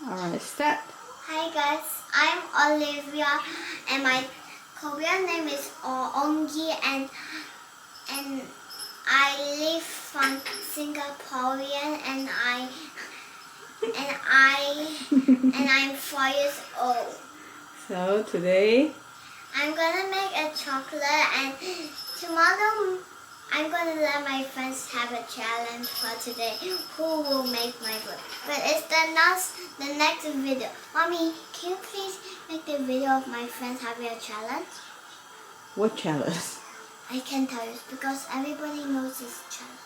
Alright, start. Hi guys, I'm Olivia and my Korean name is Ong Gi and I live from Singaporean and I'm 4 years old. So today, I'm gonna make a chocolate and tomorrow I'm gonna let my friends have a challenge for today. Who will make my book? But it's the next video. Mommy, can you please make the video of my friends having a challenge? what challenge? I can tell you because everybody knows this challenge.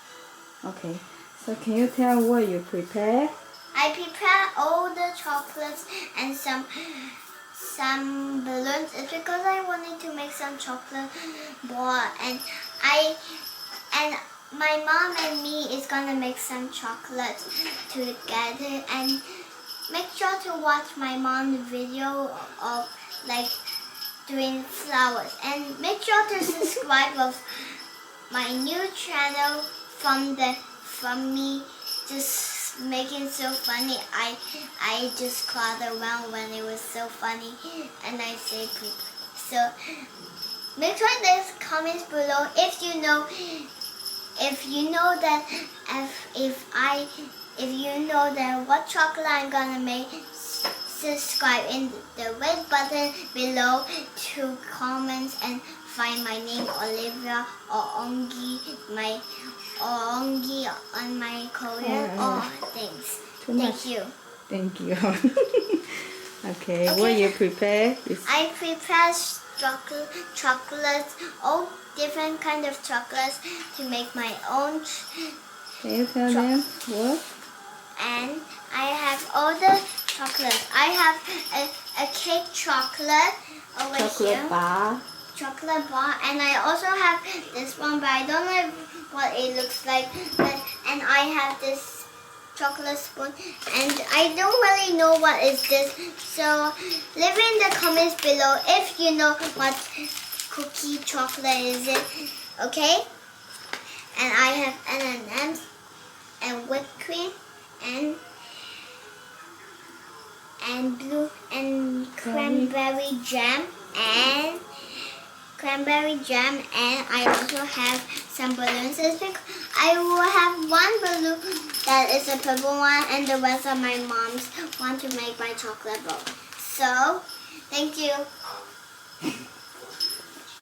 Okay, so can you tell what you prepare? I prepared all the chocolates and some balloons. It's because I wanted to make some chocolate ball and my mom and me is gonna make some chocolates together and make sure to watch my mom's video of like doing flowers and make sure to subscribe of my new channel from me just making so funny. I just crawled around when it was so funny and I say poop. So make sure there's comments below if you know that if you know that what chocolate I'm gonna make. Subscribe in the red button below to comment and find my name Olivia or Ong Gi, on my Korean or things. Thank you. Thank you. Okay, what you prepare is... I prepare chocolates, all different kind of chocolates to make my own. Can you tell them what? And I have all the chocolates. I have a cake chocolate over here. Chocolate bar. And I also have this one, but I don't know what it looks like. And I have this chocolate spoon. And I don't really know what is this. So leave in the comments below if you know what cookie chocolate is it. Okay? And I have M&M's and whipped cream and blue and cranberry jam and I also have some balloons. I will have one balloon that is a purple one and the rest of my mom's want to make my chocolate bowl. So thank you.